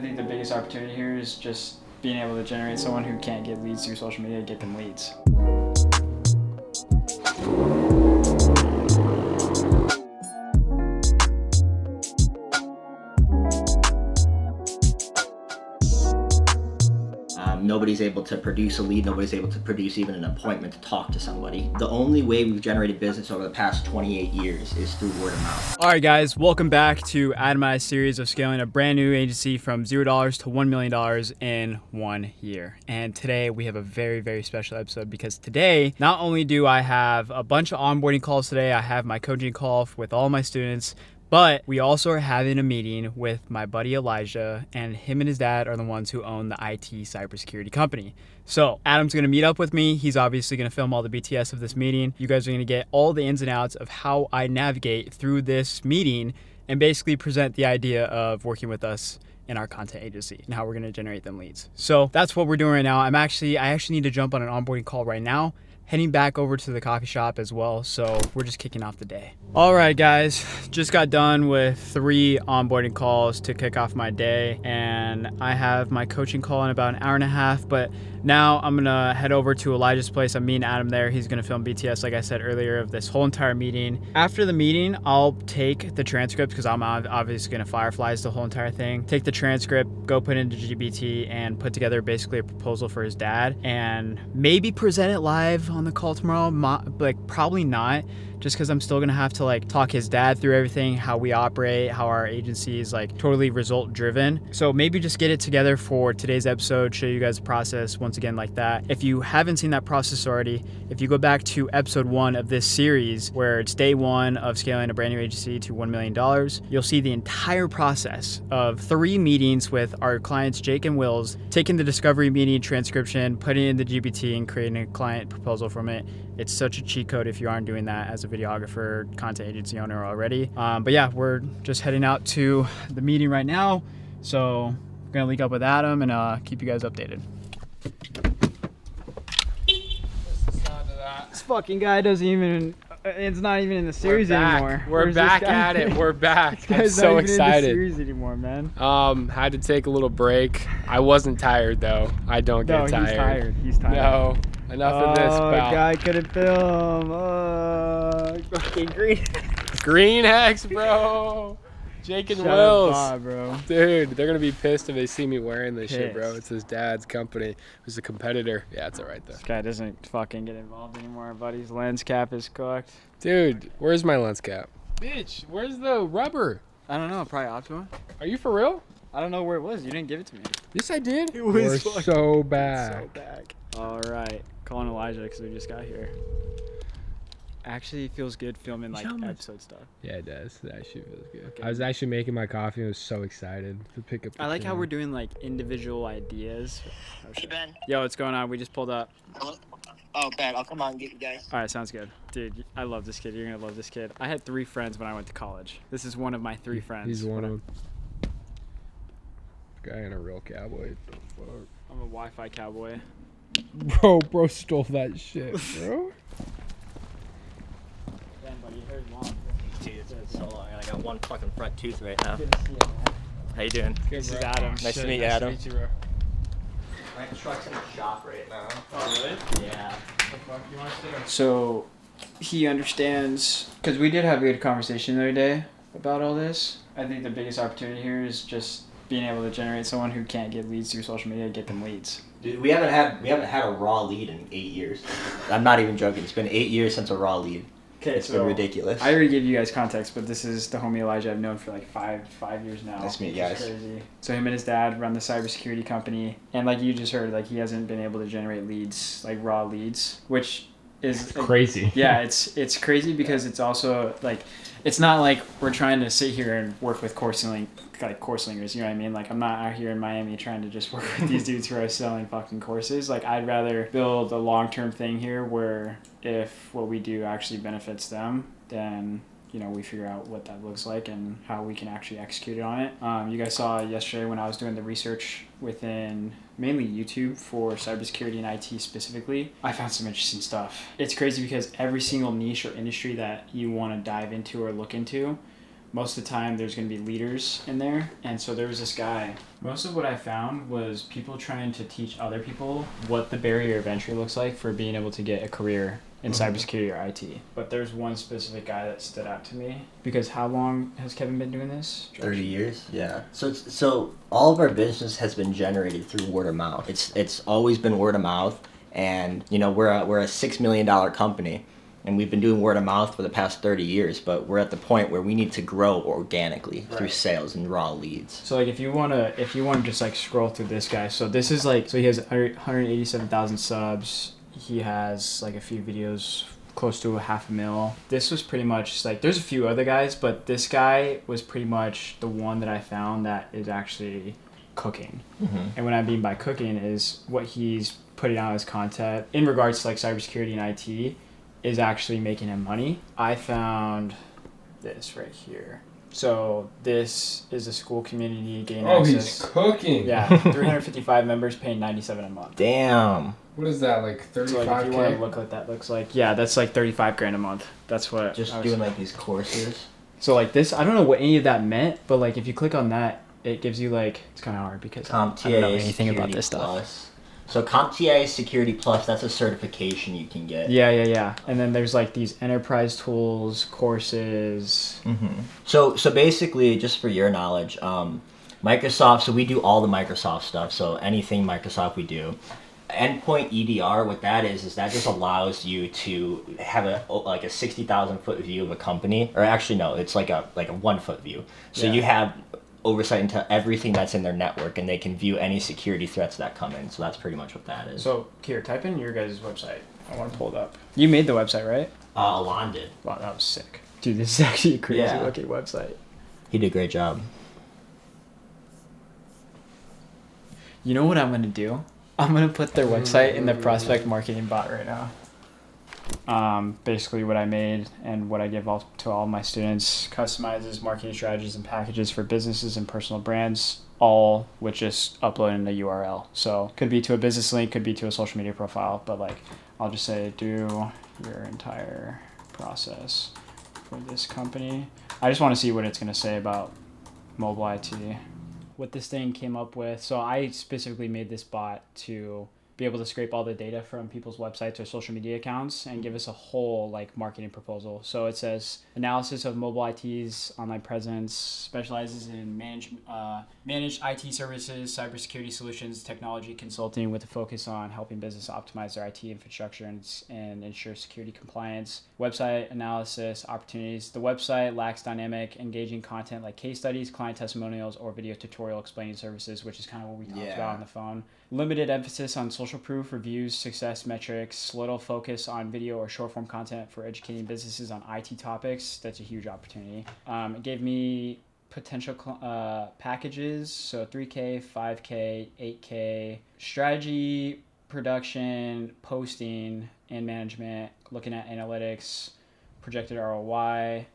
I think the biggest opportunity here is just being able to generate someone who can't get leads through social media, get them leads. Nobody's able to produce a lead. Nobody's able to produce even an appointment to talk to somebody. The only way we've generated business over the past 28 years is through word of mouth. All right, guys, welcome back to Atomized series of scaling a brand new agency from $0 to $1 million in 1 year. And today we have a very, very special episode because today, not only do I have a bunch of onboarding calls today, I have my coaching call with all my students, but we also are having a meeting with my buddy Elijah, and him and his dad are the ones who own the IT cybersecurity company. So Adam's gonna meet up with me. He's obviously gonna film all the BTS of this meeting. You guys are gonna get all the ins and outs of how I navigate through this meeting and basically present the idea of working with us in our content agency and how we're gonna generate them leads. So that's what we're doing right now. I actually need to jump on an onboarding call right now, heading back over to the coffee shop as well. So we're just kicking off the day. All right, guys, just got done with 3 onboarding calls to kick off my day. And I have my coaching call in about an hour and a half, but now I'm gonna head over to Elijah's place. I'm meeting Adam there. He's gonna film BTS, like I said earlier, of this whole entire meeting. After the meeting, I'll take the transcript because I'm obviously gonna fireflies the whole entire thing. Take the transcript, go put it into GBT and put together basically a proposal for his dad and maybe present it live on the call tomorrow. Like probably not, just because I'm still gonna have to like talk his dad through everything, how we operate, how our agency is like totally result driven. So maybe just get it together for today's episode, show you guys the process once again like that. If you haven't seen that process already, if you go back to episode 1 of this series, where it's day 1 of scaling a brand new agency to $1 million, you'll see the entire process of 3 meetings with our clients, Jake and Wills, taking the discovery meeting transcription, putting it in the GBT and creating a client proposal from it. It's such a cheat code if you aren't doing that as a videographer, content agency owner already. But yeah, we're just heading out to the meeting right now. So we're gonna link up with Adam and keep you guys updated. This fucking guy doesn't even, it's not even in the series anymore. We're back at it. We're back. I'm so excited. Not even in the series anymore, man. Had to take a little break. I wasn't tired though. I don't get tired. He's tired. He's tired. No. Enough of this, pal. Guy couldn't film. Fucking Green Hex, bro. Jake and Wills. Bro. Dude, they're going to be pissed if they see me wearing this shit, bro. It's his dad's company. Who's a competitor. Yeah, it's all right, though. This guy doesn't fucking get involved anymore, buddy's lens cap is cooked. Dude, where's my lens cap? Bitch, where's the rubber? I don't know, probably Optima. Are you for real? I don't know where it was. You didn't give it to me. Yes, I did. It was so back. All right. Calling Elijah because we just got here. Actually, it feels good filming like episode stuff. Yeah, it does. It actually feels good. Okay. I was actually making my coffee and was so excited to pick up. I like how we're doing like individual ideas. Hey, Ben. Yo, what's going on? We just pulled up. Oh, Ben, I'll come on and get you guys. All right, sounds good. Dude, I love this kid. You're going to love this kid. I had 3 friends when I went to college. This is one of my 3 friends. He's one of them. Guy in a real cowboy. What the fuck? I'm a Wi-Fi cowboy. Bro stole that shit, bro. Damn, buddy, your hair's long. Dude, it's been so long. I got one fucking front tooth right now. Good to see you, man. How you doing? Good, this is Adam. Nice to meet you, Adam. Nice to meet you, bro. My truck's in the shop right now. Oh, really? Yeah. What the fuck you want to say? So, he understands, because we did have a good conversation the other day about all this. I think the biggest opportunity here is just being able to generate someone who can't get leads through social media, get them leads. Dude, we haven't had a raw lead in 8 years. I'm not even joking. It's been 8 years since a raw lead. Okay, it's been ridiculous. I already gave you guys context, but this is the homie Elijah I've known for like five years now. Nice to meet you guys. Crazy. So him and his dad run the cybersecurity company, and like you just heard, like he hasn't been able to generate leads, like raw leads, which is crazy. Yeah, it's crazy because it's also like, it's not like we're trying to sit here and work with core slingers, you know what I mean? Like I'm not out here in Miami trying to just work with these dudes who are selling fucking courses. Like I'd rather build a long-term thing here where if what we do actually benefits them, then we figure out what that looks like and how we can actually execute on it. You guys saw yesterday when I was doing the research within mainly YouTube for cybersecurity and IT specifically, I found some interesting stuff. It's crazy because every single niche or industry that you want to dive into or look into, most of the time there's going to be leaders in there. And so there was this guy. Most of what I found was people trying to teach other people what the barrier of entry looks like for being able to get a career in cybersecurity or IT. But there's one specific guy that stood out to me, because how long has Kevin been doing this? 30 years. Yeah. So all of our business has been generated through word of mouth. It's always been word of mouth, and we're a $6 million company, and we've been doing word of mouth for the past 30 years. But we're at the point where we need to grow organically through sales and raw leads. So like if you wanna just like scroll through this guy, so this is like, so he has 187,000 subs. He has like a few videos, close to 500,000. This was pretty much like, there's a few other guys, but this guy was pretty much the one that I found that is actually cooking. And what I mean by cooking is what he's putting out as content in regards to like cybersecurity and IT is actually making him money. I found this right here. So this is a school community gain access. Oh, he's cooking. Yeah, 355 members paying $97 a month. Damn. What is that, like 35K? So like if you want to look what that looks like, yeah, that's like $35,000 a month. That's what. Just doing like these courses. So like this, I don't know what any of that meant, but like if you click on that, it gives you like, it's kind of hard because I don't know anything about this stuff. So CompTIA Security Plus, that's a certification you can get. Yeah. And then there's like these enterprise tools, courses. So basically, just for your knowledge, Microsoft, so we do all the Microsoft stuff, so anything Microsoft we do. Endpoint EDR, what that is that just allows you to have a 60,000 foot view of a company, or actually no, it's like a 1 foot view. So you have oversight into everything that's in their network, and they can view any security threats that come in. So that's pretty much what that is. So here, type in your guys' website. I want to pull it up. You made the website, right? Alon did. Wow, that was sick. Dude, this is actually a crazy looking website. He did a great job. You know what I'm going to do? I'm going to put their website in the prospect marketing bot right now. Basically what I made and what I give to all my students customizes marketing strategies and packages for businesses and personal brands, all with just uploading the URL. So could be to a business link, could be to a social media profile, but like I'll just say do your entire process for this company. I just want to see what it's going to say about mobile IT. What this thing came up with. So I specifically made this bot to be able to scrape all the data from people's websites or social media accounts and give us a whole like marketing proposal. So it says analysis of mobile IT's online presence, specializes in managed IT services, cybersecurity solutions, technology consulting with a focus on helping business optimize their IT infrastructure and ensure security compliance. Website analysis opportunities. The website lacks dynamic, engaging content like case studies, client testimonials, or video tutorial explaining services, which is kind of what we talked about on the phone. Limited emphasis on social proof, reviews, success metrics, little focus on video or short form content for educating businesses on IT topics. That's a huge opportunity. It gave me potential packages, so 3K, 5K, 8K, strategy, production, posting, and management, looking at analytics, projected ROI,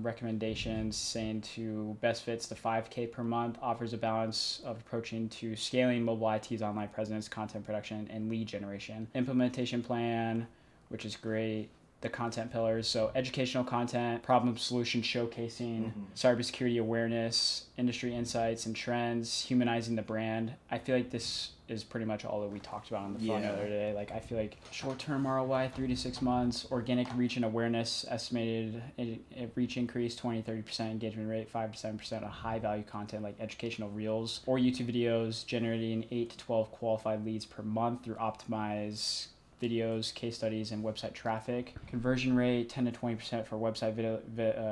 recommendations saying to best fits the 5K per month, offers a balance of approaching to scaling mobile IT's online presence, content production, and lead generation. Implementation plan, which is great. The content pillars, so educational content, problem solution showcasing, cybersecurity awareness, industry insights and trends, humanizing the brand. I feel like this is pretty much all that we talked about on the phone the other day. Like I feel like short-term ROI 3 to 6 months, organic reach and awareness estimated reach increase 20-30% engagement rate, 5 to 7% on high value content like educational reels or YouTube videos, generating 8 to 12 qualified leads per month through optimized videos, case studies, and website traffic. Conversion rate 10 to 20% for website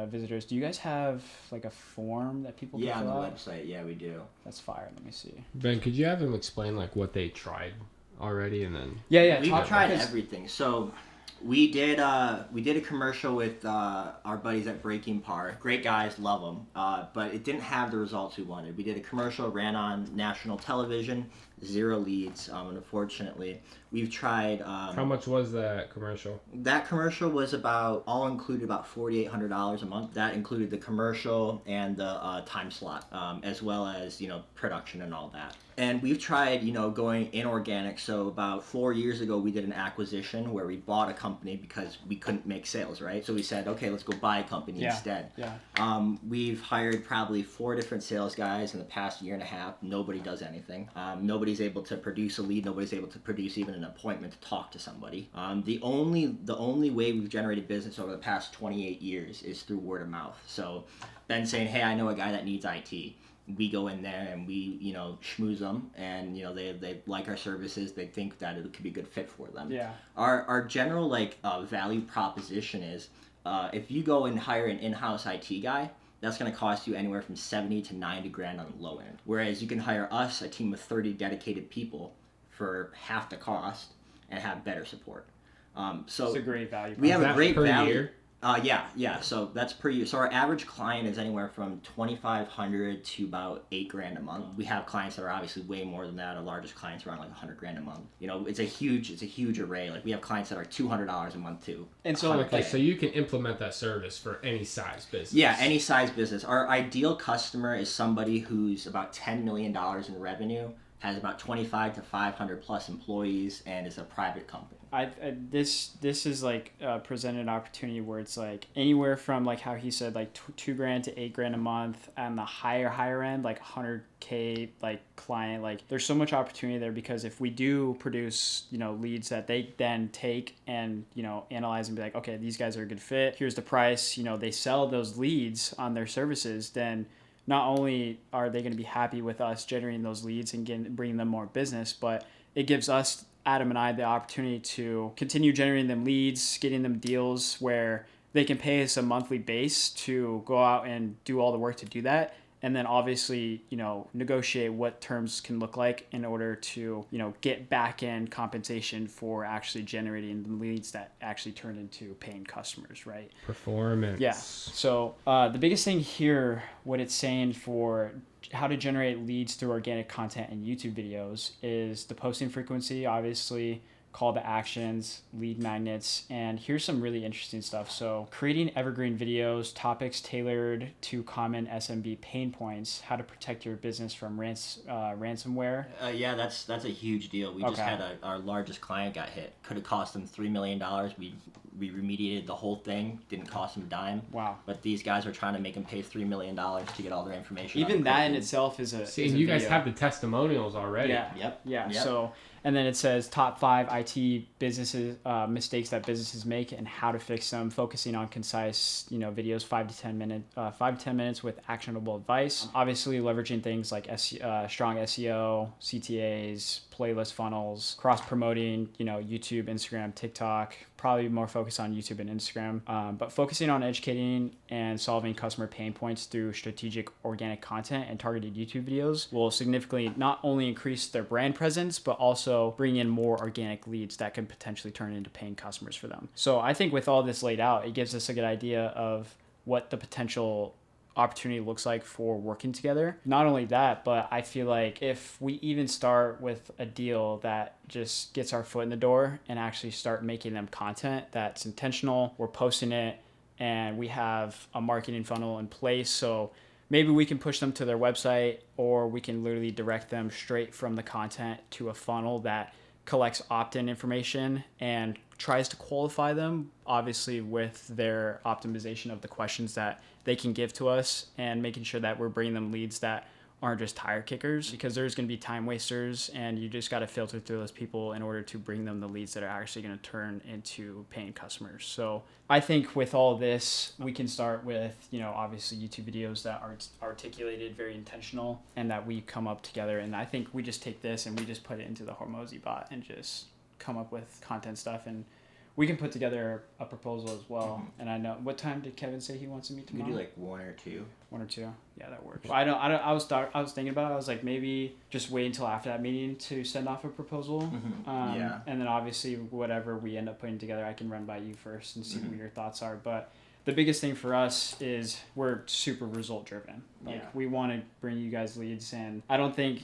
visitors. Do you guys have like a form that people can fill out? On the website, yeah, we do. That's fire. Let me see. Ben, could you have him explain like what they tried already and then? Yeah. We've tried everything. So we did a commercial with our buddies at Breaking Par. Great guys, love them. But it didn't have the results we wanted. We did a commercial, ran on national television. 0 leads. And unfortunately, we've tried. How much was that commercial? That commercial was all included about $4,800 a month. That included the commercial and the time slot, as well as production and all that. And we've tried, going inorganic. So about 4 years ago, we did an acquisition where we bought a company because we couldn't make sales, right? So we said, okay, let's go buy a company instead. Yeah. We've hired probably 4 different sales guys in the past year and a half. Nobody does anything. Nobody's able to produce a lead. Nobody's able to produce even an appointment to talk to somebody. The only way we've generated business over the past 28 years is through word of mouth. So Ben saying, hey, I know a guy that needs IT. We go in there and we, schmooze them, and they like our services. They think that it could be a good fit for them. Yeah. Our general value proposition is, if you go and hire an in-house IT guy, that's going to cost you anywhere from 70 to 90 grand on the low end. Whereas you can hire us, a team of 30 dedicated people, for half the cost and have better support. So it's a great value. We have a great per value. Year? Yeah. So that's per year. So our average client is anywhere from $2,500 to about $8 grand a month. We have clients that are obviously way more than that. Our largest clients are around $100 grand a month. It's a huge array. Like we have clients that are $200 a month too. And so so you can implement that service for any size business. Yeah, any size business. Our ideal customer is somebody who's about $10 million in revenue, has about 25 to 500 plus employees, and is a private company. This is presented an opportunity where it's anywhere from how he said $2 grand to $8 grand a month, and the higher end 100K client. There's so much opportunity there, because if we do produce leads that they then take and analyze and be like, okay, these guys are a good fit, here's the price, they sell those leads on their services, then not only are they going to be happy with us generating those leads and bringing them more business, but it gives us, Adam and I, the opportunity to continue generating them leads, getting them deals where they can pay us a monthly base to go out and do all the work to do that. And then obviously, negotiate what terms can look like in order to, get back end compensation for actually generating the leads that actually turn into paying customers, right? Performance. Yeah. So the biggest thing here, what it's saying for how to generate leads through organic content and YouTube videos, is the posting frequency, obviously, call to actions, lead magnets, and here's some really interesting stuff. So creating evergreen videos, topics tailored to common SMB pain points, how to protect your business from ransomware. Yeah, that's a huge deal. We just had our largest client got hit. Could have cost them $3 million. We remediated the whole thing. Didn't cost them a dime. Wow. But these guys are trying to make them pay $3 million to get all their information. Even that in itself is a See, and you guys have the testimonials already. Yeah. Yep. So, and then it says top 5 IT businesses mistakes that businesses make and how to fix them, focusing on concise, videos, 5 to 10 minutes with actionable advice. Obviously, leveraging things like strong SEO, CTAs, playlist funnels, cross promoting, YouTube, Instagram, TikTok. Probably more focused on YouTube and Instagram, but focusing on educating and solving customer pain points through strategic organic content and targeted YouTube videos will significantly not only increase their brand presence, but also bring in more organic leads that can potentially turn into paying customers for them. So I think with all this laid out, it gives us a good idea of what the potential opportunity looks like for working together. Not only that, but I feel like if we even start with a deal that just gets our foot in the door and actually start making them content that's intentional, we're posting it, and we have a marketing funnel in place. So maybe we can push them to their website, or we can literally direct them straight from the content to a funnel that collects opt-in information and tries to qualify them, obviously with their optimization of the questions that they can give to us, and making sure that we're bringing them leads that aren't just tire kickers, because there's going to be time wasters, and you just got to filter through those people in order to bring them the leads that are actually going to turn into paying customers. So I think with all this, we can start with, obviously YouTube videos that are articulated, very intentional, and that we come up together. And I think we just take this and we just put it into the Hormozy bot and just come up with content stuff, and we can put together a proposal as well. Mm-hmm. And I know, what time did Kevin say he wants to meet tomorrow? We could do 1 or 2. 1 or 2. Yeah, that works. I was thinking about it. I was like, maybe just wait until after that meeting to send off a proposal. Mm-hmm. And then obviously whatever we end up putting together, I can run by you first and see what your thoughts are. But the biggest thing for us is we're super result driven. We want to bring you guys leads, and I don't think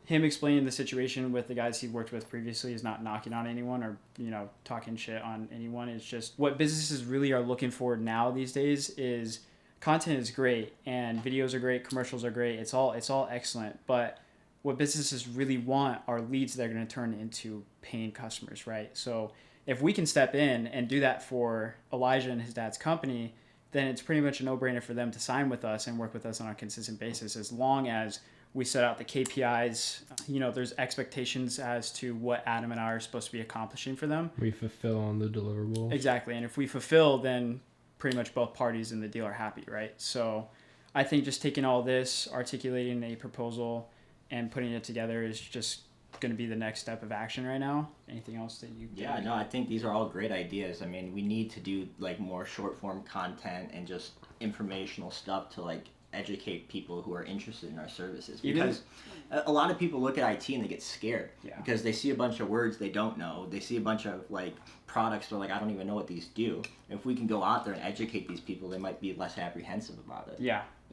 him explaining the situation with the guys he worked with previously is not knocking on anyone or, you know, talking shit on anyone. It's just what businesses really are looking for now these days is content is great and videos are great, commercials are great. It's all excellent. But what businesses really want are leads that are going to turn into paying customers, right? So if we can step in and do that for Elijah and his dad's company, then it's pretty much a no-brainer for them to sign with us and work with us on a consistent basis as long as we set out the KPIs. You know, there's expectations as to what Adam and I are supposed to be accomplishing for them. We fulfill on the deliverable. Exactly. And if we fulfill, then pretty much both parties in the deal are happy, right? So I think just taking all this, articulating a proposal, and putting it together is just going to be the next step of action right now. Anything else that you Yeah, no, I think these are all great ideas. I mean, we need to do like more short form content and just informational stuff to like educate people who are interested in our services, because a lot of people look at IT and they get scared because they see a bunch of words they don't know. They see a bunch of like products, they're like, I don't even know what these do. If we can go out there and educate these people, they might be less apprehensive about it.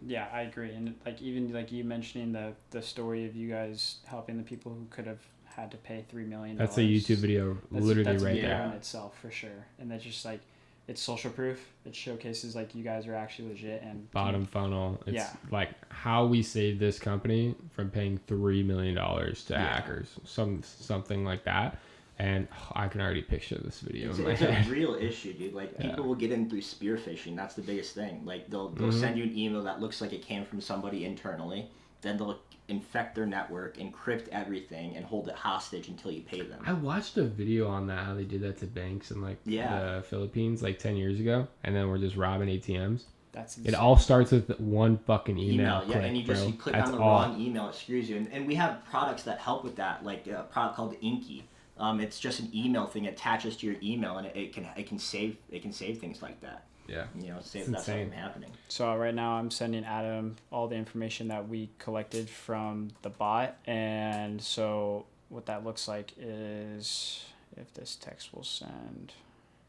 Yeah, I agree. And like even like you mentioning the story of you guys helping the people who could have had to pay $3 million. That's a YouTube video, literally that's right there there in itself for sure. And that's just like, it's social proof. It showcases like you guys are actually legit and bottom funnel. It's like how we saved this company from paying $3 million to hackers, something like that. And I can already picture this video. It's a real issue, dude. Like people will get in through spear phishing. That's the biggest thing. Like they'll send you an email that looks like it came from somebody internally. Then they'll infect their network, encrypt everything, and hold it hostage until you pay them. I watched a video on that, how they did that to banks in like the Philippines like 10 years ago, and then we're just robbing ATMs. That's insane. It all starts with one fucking email click, and you click on the wrong email, it screws you. And we have products that help with that, like a product called Inky. It's just an email thing. It attaches to your email, and it can save things like that. Yeah, you know, save that's not happening. So right now I'm sending Adam all the information that we collected from the bot, and so what that looks like is if this text will send.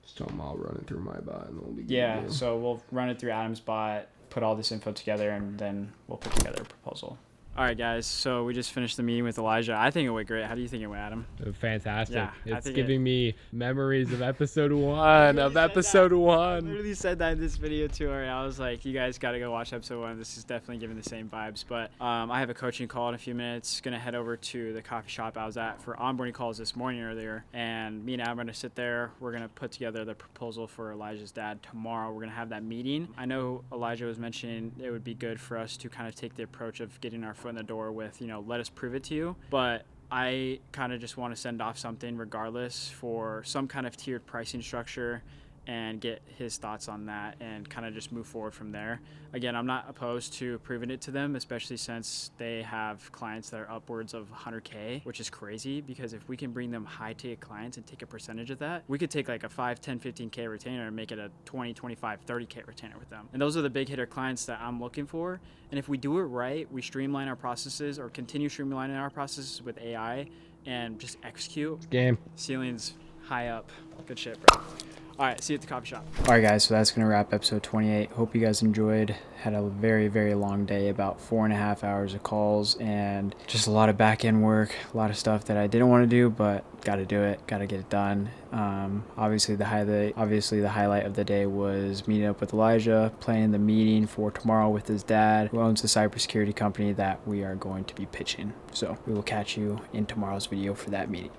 Just tell them I'll run it through my bot, and we'll be good. So we'll run it through Adam's bot, put all this info together, and then we'll put together a proposal. All right, guys. So we just finished the meeting with Elijah. I think it went great. How do you think it went, Adam? Fantastic. Yeah, it's giving me memories of episode one. I literally said that in this video too. And I was like, you guys got to go watch episode 1. This is definitely giving the same vibes. But I have a coaching call in a few minutes. Going to head over to the coffee shop I was at for onboarding calls this morning earlier. And me and Adam are going to sit there. We're going to put together the proposal for Elijah's dad tomorrow. We're going to have that meeting. I know Elijah was mentioning it would be good for us to kind of take the approach of getting our foot in the door with, you know, let us prove it to you. But I kind of just want to send off something regardless for some kind of tiered pricing structure and get his thoughts on that and kind of just move forward from there. Again, I'm not opposed to proving it to them, especially since they have clients that are upwards of 100K, which is crazy because if we can bring them high ticket clients and take a percentage of that, we could take like a 5, 10, 15K retainer and make it a 20, 25, 30K retainer with them. And those are the big hitter clients that I'm looking for. And if we do it right, we streamline our processes or continue streamlining our processes with AI and just execute. Game. Ceiling's high up. Good shit, bro. All right, see you at the coffee shop. All right, guys, so that's going to wrap episode 28. Hope you guys enjoyed. Had a very, very long day, about 4.5 hours of calls and just a lot of back-end work, a lot of stuff that I didn't want to do, but got to do it, got to get it done. Obviously, the highlight of the day was meeting up with Elijah, planning the meeting for tomorrow with his dad, who owns the cybersecurity company that we are going to be pitching. So we will catch you in tomorrow's video for that meeting.